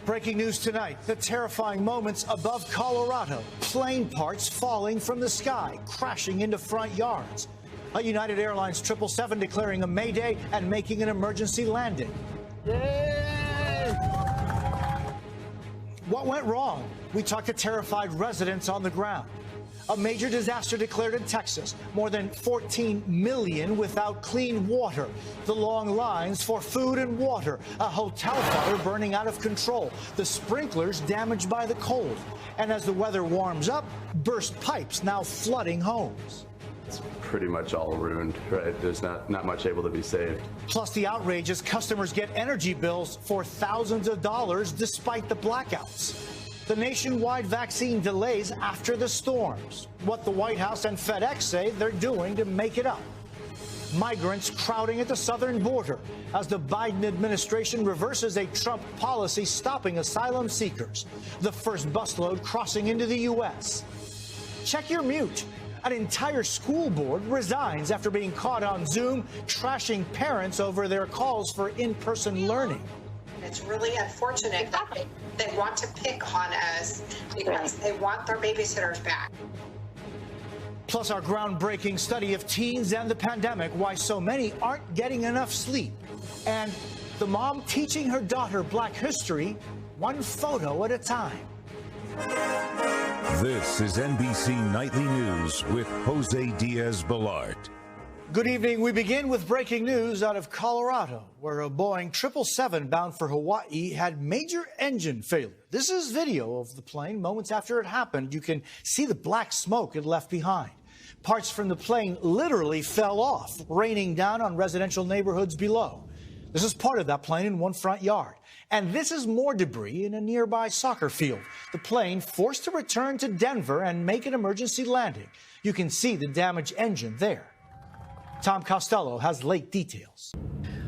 Breaking news tonight, the terrifying moments above Colorado. Plane parts falling from the sky, crashing into front yards. A United Airlines 777 declaring a mayday and making an emergency landing. Yay! What went wrong? We talked to terrified residents on the ground. A major disaster declared in Texas. More than 14 million without clean water. The long lines for food and water. A hotel fire burning out of control. The sprinklers damaged by the cold. And as the weather warms up, burst pipes now flooding homes. It's pretty much all ruined, right? There's not much able to be saved. Plus the outrage as customers get energy bills for thousands of dollars despite the blackouts. The nationwide vaccine delays after the storms. What the White House and FedEx say they're doing to make it up. Migrants crowding at the southern border as the Biden administration reverses a Trump policy stopping asylum seekers. The first busload crossing into the U.S. Check your mute. An entire school board resigns after being caught on Zoom trashing parents over their calls for in-person learning. It's really unfortunate that they want to pick on us because they want their babysitters back. Plus our groundbreaking study of teens and the pandemic, why so many aren't getting enough sleep. And the mom teaching her daughter Black history, one photo at a time. This is NBC Nightly News with Jose Diaz-Balart. Good evening. We begin with breaking news out of Colorado, where a Boeing 777 bound for Hawaii had major engine failure. This is video of the plane moments after it happened. You can see the black smoke it left behind. Parts from the plane literally fell off, raining down on residential neighborhoods below. This is part of that plane in one front yard. And this is more debris in a nearby soccer field. The plane forced to return to Denver and make an emergency landing. You can see the damaged engine there. Tom Costello has late details.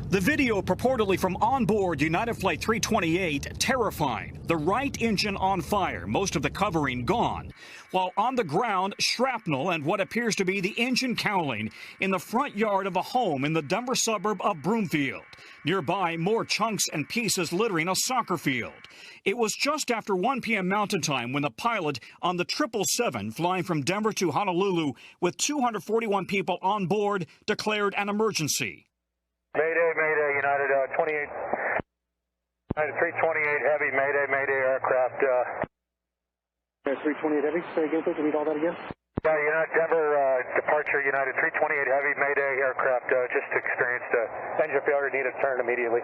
The video purportedly from onboard United Flight 328, terrifying. The right engine on fire, most of the covering gone. While on the ground, shrapnel and what appears to be the engine cowling in the front yard of a home in the Denver suburb of Broomfield. Nearby, more chunks and pieces littering a soccer field. It was just after 1 p.m. Mountain Time when the pilot on the 777 flying from Denver to Honolulu with 241 people on board declared an emergency. Mayday, Mayday, United 28, United 328 Heavy, Mayday, Mayday aircraft. 328 Heavy, say again, please, read all that again. Yeah, United Denver departure, United 328 Heavy, Mayday aircraft just experienced engine failure, needed to turn immediately.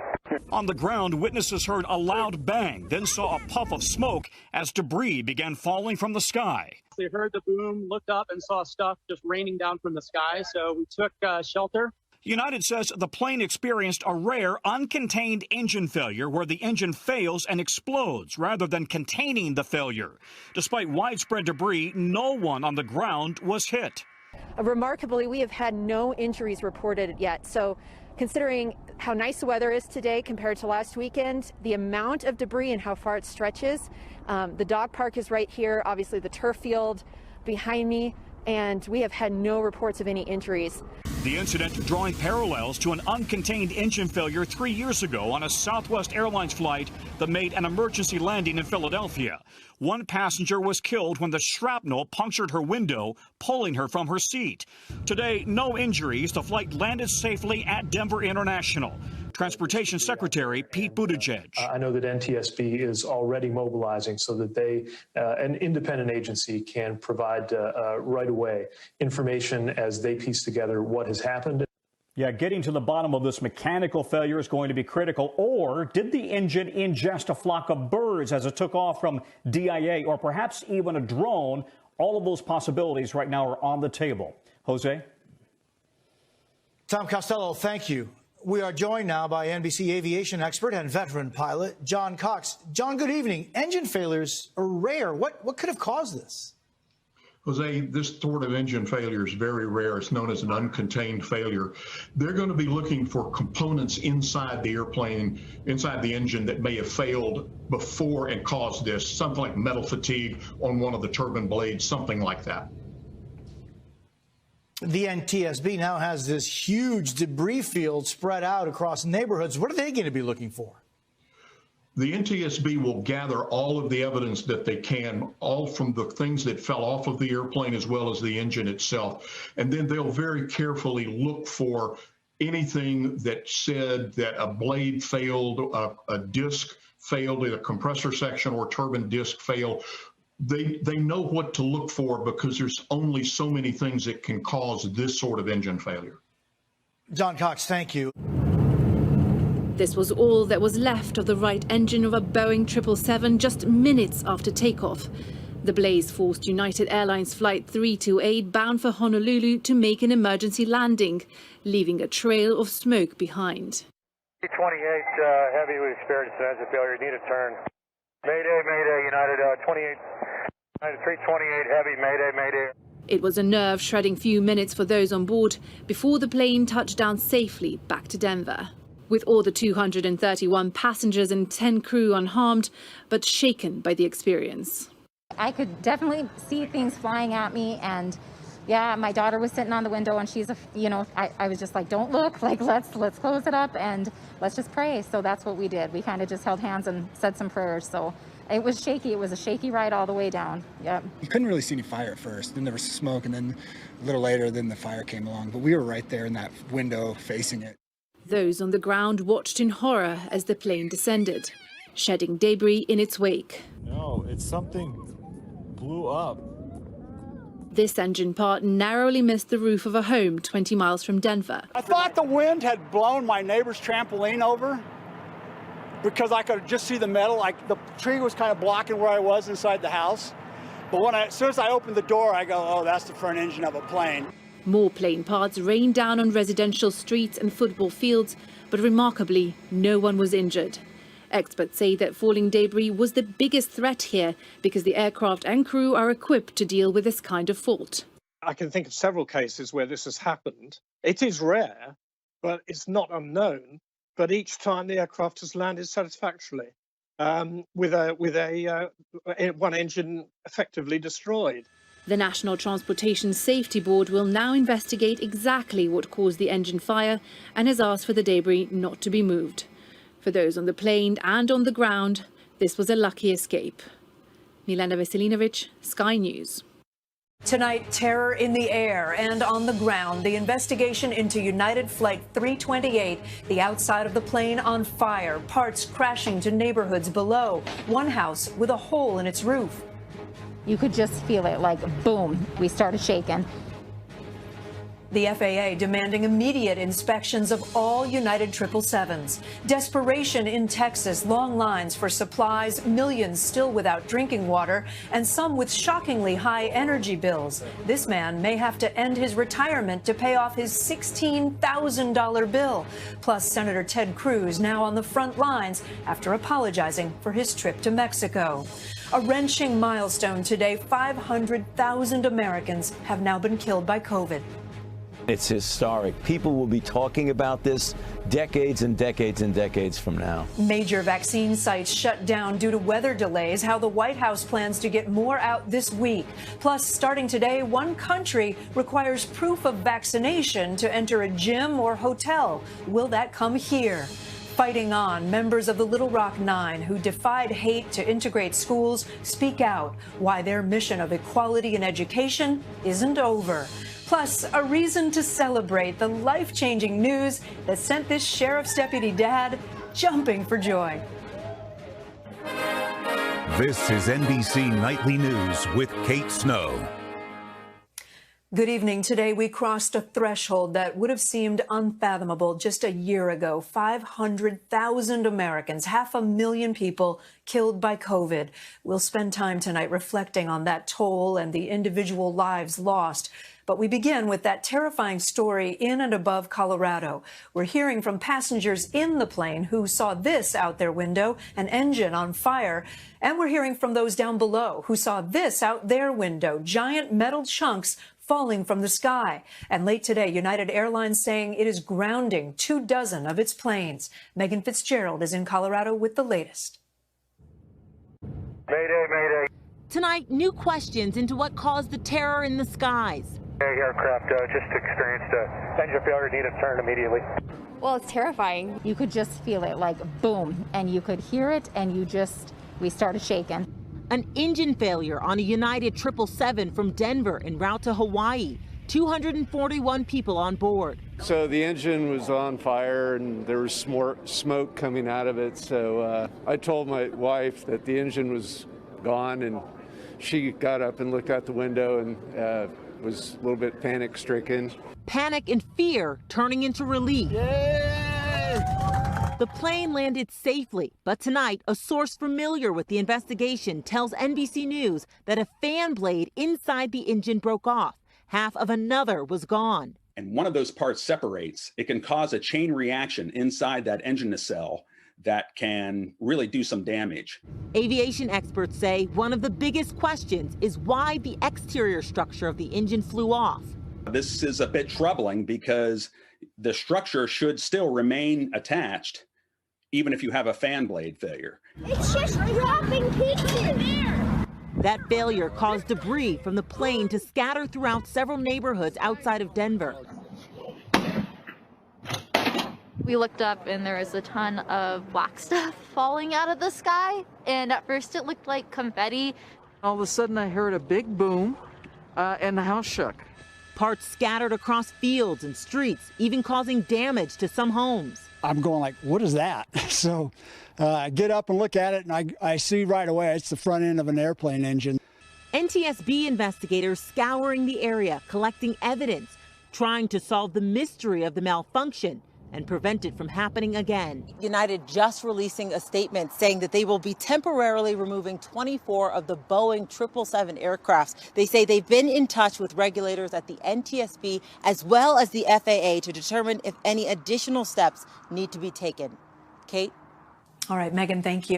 On the ground, witnesses heard a loud bang, then saw a puff of smoke as debris began falling from the sky. We heard the boom, looked up and saw stuff just raining down from the sky, so we took shelter. United says the plane experienced a rare uncontained engine failure where the engine fails and explodes rather than containing the failure. Despite widespread debris, no one on the ground was hit. Remarkably, we have had no injuries reported yet. So considering how nice the weather is today compared to last weekend, the amount of debris and how far it stretches, the dog park is right here, obviously the turf field behind me, and we have had no reports of any injuries. The incident drawing parallels to an uncontained engine failure 3 years ago on a Southwest Airlines flight that made an emergency landing in Philadelphia. One passenger was killed when the shrapnel punctured her window, pulling her from her seat. Today, no injuries. The flight landed safely at Denver International. Transportation Secretary Pete Buttigieg. I know that NTSB is already mobilizing so that they, an independent agency, can provide right away information as they piece together what has happened. Yeah, getting to the bottom of this mechanical failure is going to be critical. Or did the engine ingest a flock of birds as it took off from DIA, or perhaps even a drone? All of those possibilities right now are on the table. Jose? Tom Costello, thank you. We are joined now by NBC aviation expert and veteran pilot John Cox. John, good evening. Engine failures are rare. What could have caused this? Jose, this sort of engine failure is very rare. It's known as an uncontained failure. They're going to be looking for components inside the airplane, inside the engine that may have failed before and caused this, something like metal fatigue on one of the turbine blades, something like that. The NTSB now has this huge debris field spread out across neighborhoods. What are they going to be looking for? The NTSB will gather all of the evidence that they can, all from the things that fell off of the airplane as well as the engine itself. And then they'll very carefully look for anything that said that a blade failed, a disc failed, a compressor section or turbine disc failed. They know what to look for because there's only so many things that can cause this sort of engine failure. John Cox, thank you. This was all that was left of the right engine of a Boeing 777 just minutes after takeoff. The blaze forced United Airlines Flight 328 bound for Honolulu to make an emergency landing, leaving a trail of smoke behind. 328 Heavy, we experienced an engine failure. Need a turn. Mayday, Mayday, United 328 Heavy, Mayday, Mayday. It was a nerve-shredding few minutes for those on board before the plane touched down safely back to Denver, with all the 231 passengers and 10 crew unharmed, but shaken by the experience. I could definitely see things flying at me, and yeah, my daughter was sitting on the window, and she's I was just like, don't look, like let's close it up and let's just pray. So that's what we did. We kind of just held hands and said some prayers. So it was shaky. It was a shaky ride all the way down. Yep. You couldn't really see any fire at first. Then there was smoke, and then a little later, then the fire came along. But we were right there in that window facing it. Those on the ground watched in horror as the plane descended, shedding debris in its wake. No, it's something blew up. This engine part narrowly missed the roof of a home 20 miles from Denver. I thought the wind had blown my neighbor's trampoline over because I could just see the metal. Like the tree was kind of blocking where I was inside the house. But as soon as I opened the door, I go, oh, that's the front engine of a plane. More plane parts rained down on residential streets and football fields, but remarkably, no one was injured. Experts say that falling debris was the biggest threat here because the aircraft and crew are equipped to deal with this kind of fault. I can think of several cases where this has happened. It is rare, but it's not unknown. But each time the aircraft has landed satisfactorily, with one engine effectively destroyed. The National Transportation Safety Board will now investigate exactly what caused the engine fire and has asked for the debris not to be moved. For those on the plane and on the ground, this was a lucky escape. Milena Veselinovic, Sky News. Tonight, terror in the air and on the ground. The investigation into United Flight 328, the outside of the plane on fire, parts crashing to neighborhoods below, one house with a hole in its roof. You could just feel it, like boom, we started shaking. The FAA demanding immediate inspections of all United 777s. Desperation in Texas, long lines for supplies, millions still without drinking water, and some with shockingly high energy bills. This man may have to end his retirement to pay off his $16,000 bill. Plus, Senator Ted Cruz now on the front lines after apologizing for his trip to Mexico. A wrenching milestone today, 500,000 Americans have now been killed by COVID. It's historic. People will be talking about this decades and decades and decades from now. Major vaccine sites shut down due to weather delays. How the White House plans to get more out this week. Plus, starting today, one country requires proof of vaccination to enter a gym or hotel. Will that come here? Fighting on, members of the Little Rock Nine who defied hate to integrate schools speak out why their mission of equality in education isn't over. Plus, a reason to celebrate the life-changing news that sent this sheriff's deputy dad jumping for joy. This is NBC Nightly News with Kate Snow. Good evening. Today, we crossed a threshold that would have seemed unfathomable just a year ago. 500,000 Americans, 500,000 people killed by COVID. We'll spend time tonight reflecting on that toll and the individual lives lost. But we begin with that terrifying story in and above Colorado. We're hearing from passengers in the plane who saw this out their window, an engine on fire. And we're hearing from those down below who saw this out their window, giant metal chunks falling from the sky. And late today, United Airlines saying it is grounding 24 of its planes. Megan Fitzgerald is in Colorado with the latest. Mayday, mayday. Tonight, new questions into what caused the terror in the skies. Aircraft just experienced an engine failure, need a turn immediately. Well, it's terrifying. You could just feel it like boom, and you could hear it, and we started shaking. An engine failure on a United 777 from Denver en route to Hawaii. 241 people on board. So the engine was on fire and there was smoke coming out of it. So I told my wife that the engine was gone, and she got up and looked out the window and was a little bit panic-stricken. Panic and fear turning into relief. Yay! The plane landed safely, but tonight, a source familiar with the investigation tells NBC News that a fan blade inside the engine broke off. Half of another was gone. And one of those parts separates, it can cause a chain reaction inside that engine nacelle that can really do some damage. Aviation experts say one of the biggest questions is why the exterior structure of the engine flew off. This is a bit troubling because the structure should still remain attached even if you have a fan blade failure. It's just dropping pieces in air. That failure caused debris from the plane to scatter throughout several neighborhoods outside of Denver. We looked up and there was a ton of black stuff falling out of the sky, and at first it looked like confetti. All of a sudden I heard a big boom and the house shook. Parts scattered across fields and streets, even causing damage to some homes. I'm going like, what is that? So I get up and look at it, and I see right away it's the front end of an airplane engine. NTSB investigators scouring the area, collecting evidence, trying to solve the mystery of the malfunction and prevent it from happening again. United just releasing a statement saying that they will be temporarily removing 24 of the Boeing 777 aircrafts. They say they've been in touch with regulators at the NTSB as well as the FAA to determine if any additional steps need to be taken. Kate? All right, Megan, thank you.